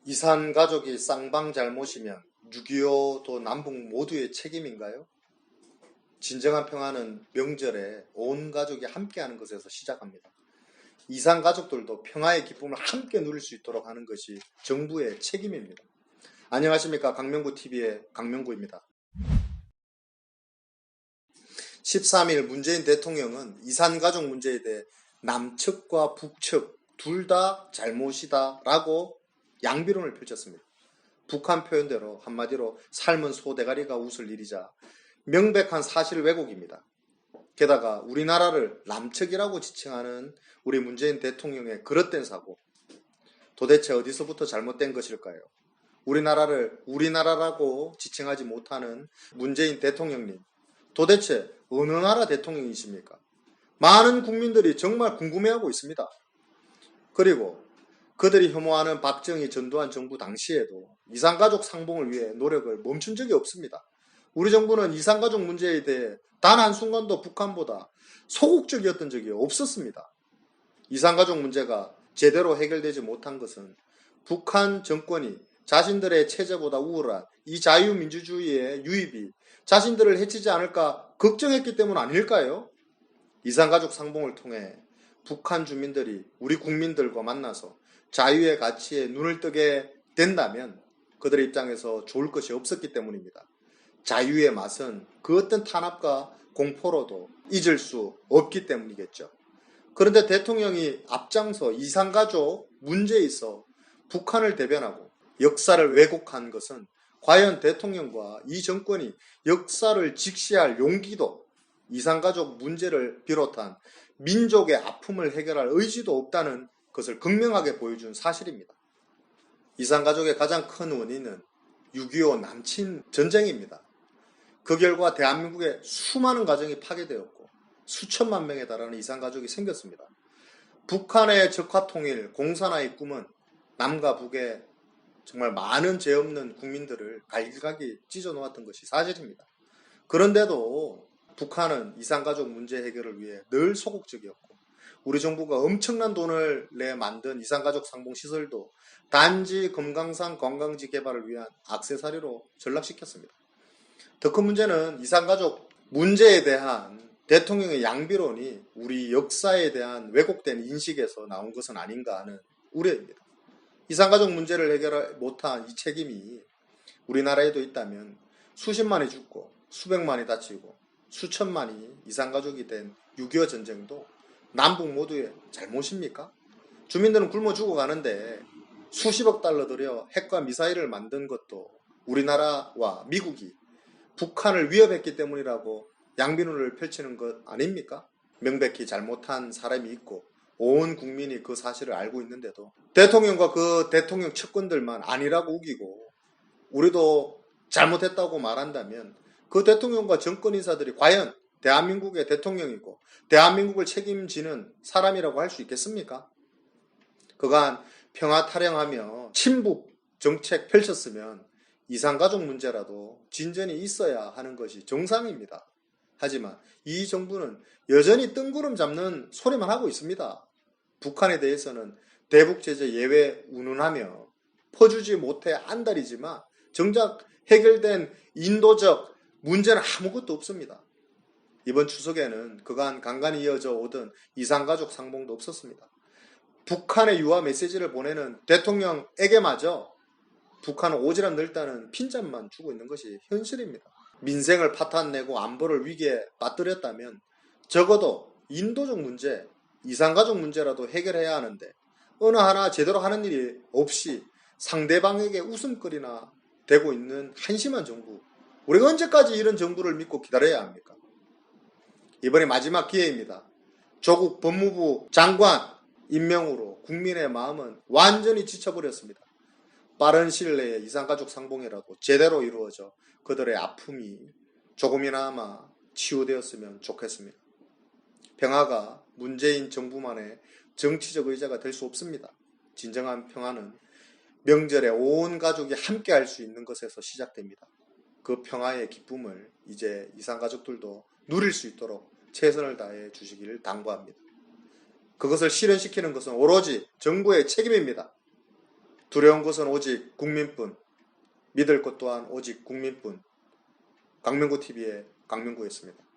이산 가족이 쌍방 잘못이면 6.25도 남북 모두의 책임인가요? 진정한 평화는 명절에 온 가족이 함께하는 것에서 시작합니다. 이산 가족들도 평화의 기쁨을 함께 누릴 수 있도록 하는 것이 정부의 책임입니다. 안녕하십니까, 강명구TV의 강명구입니다. 13일 문재인 대통령은 이산 가족 문제에 대해 남측과 북측 둘 다 잘못이다 라고 양비론을 펼쳤습니다. 북한 표현대로 한마디로 삶은 소대가리가 웃을 일이자 명백한 사실 왜곡입니다. 게다가 우리나라를 남측이라고 지칭하는 우리 문재인 대통령의 그릇된 사고, 도대체 어디서부터 잘못된 것일까요? 우리나라를 우리나라라고 지칭하지 못하는 문재인 대통령님, 도대체 어느 나라 대통령이십니까? 많은 국민들이 정말 궁금해하고 있습니다. 그리고 그들이 혐오하는 박정희 전두환 정부 당시에도 이산가족 상봉을 위해 노력을 멈춘 적이 없습니다. 우리 정부는 이산가족 문제에 대해 단 한순간도 북한보다 소극적이었던 적이 없었습니다. 이산가족 문제가 제대로 해결되지 못한 것은 북한 정권이 자신들의 체제보다 우월한 이 자유민주주의의 유입이 자신들을 해치지 않을까 걱정했기 때문 아닐까요? 이산가족 상봉을 통해 북한 주민들이 우리 국민들과 만나서 자유의 가치에 눈을 뜨게 된다면 그들의 입장에서 좋을 것이 없었기 때문입니다. 자유의 맛은 그 어떤 탄압과 공포로도 잊을 수 없기 때문이겠죠. 그런데 대통령이 앞장서 이산가족 문제에 있어 북한을 대변하고 역사를 왜곡한 것은 과연 대통령과 이 정권이 역사를 직시할 용기도, 이산가족 문제를 비롯한 민족의 아픔을 해결할 의지도 없다는 것을 극명하게 보여준 사실입니다. 이산가족의 가장 큰 원인은 6.25 남친 전쟁입니다. 그 결과 대한민국의 수많은 가정이 파괴되었고 수천만 명에 달하는 이산가족이 생겼습니다. 북한의 적화통일, 공산화의 꿈은 남과 북의 정말 많은 죄 없는 국민들을 갈기갈기 찢어놓았던 것이 사실입니다. 그런데도 북한은 이산가족 문제 해결을 위해 늘 소극적이었고 우리 정부가 엄청난 돈을 내 만든 이산가족 상봉시설도 단지 금강산 관광지 개발을 위한 액세서리로 전락시켰습니다. 더 큰 문제는 이산가족 문제에 대한 대통령의 양비론이 우리 역사에 대한 왜곡된 인식에서 나온 것은 아닌가 하는 우려입니다. 이산가족 문제를 해결 못한 이 책임이 우리나라에도 있다면 수십만이 죽고 수백만이 다치고 수천만이 이산가족이 된 6.25 전쟁도 남북 모두의 잘못입니까? 주민들은 굶어 죽어가는데 수십억 달러 들여 핵과 미사일을 만든 것도 우리나라와 미국이 북한을 위협했기 때문이라고 양비론을 펼치는 것 아닙니까? 명백히 잘못한 사람이 있고 온 국민이 그 사실을 알고 있는데도 대통령과 그 대통령 측근들만 아니라고 우기고 우리도 잘못했다고 말한다면 그 대통령과 정권 인사들이 과연 대한민국의 대통령이고 대한민국을 책임지는 사람이라고 할 수 있겠습니까? 그간 평화 타령하며 친북 정책 펼쳤으면 이산가족 문제라도 진전이 있어야 하는 것이 정상입니다. 하지만 이 정부는 여전히 뜬구름 잡는 소리만 하고 있습니다. 북한에 대해서는 대북 제재 예외 운운하며 퍼주지 못해 안달이지만 정작 해결된 인도적 문제는 아무것도 없습니다. 이번 추석에는 그간 간간히 이어져 오던 이산가족 상봉도 없었습니다. 북한의 유화 메시지를 보내는 대통령에게마저 북한은 오지랖 넓다는 핀잔만 주고 있는 것이 현실입니다. 민생을 파탄내고 안보를 위기에 빠뜨렸다면 적어도 인도적 문제, 이산가족 문제라도 해결해야 하는데 어느 하나 제대로 하는 일이 없이 상대방에게 웃음거리나 되고 있는 한심한 정부, 우리가 언제까지 이런 정부를 믿고 기다려야 합니까? 이번이 마지막 기회입니다. 조국 법무부 장관 임명으로 국민의 마음은 완전히 지쳐버렸습니다. 빠른 시일 내에 이산가족 상봉이라도 제대로 이루어져 그들의 아픔이 조금이나마 치유되었으면 좋겠습니다. 평화가 문재인 정부만의 정치적 의제가 될 수 없습니다. 진정한 평화는 명절에 온 가족이 함께 할 수 있는 것에서 시작됩니다. 그 평화의 기쁨을 이제 이산가족들도 누릴 수 있도록 최선을 다해 주시기를 당부합니다. 그것을 실현시키는 것은 오로지 정부의 책임입니다. 두려운 것은 오직 국민뿐, 믿을 것 또한 오직 국민뿐. 강명구 TV의 강명구였습니다.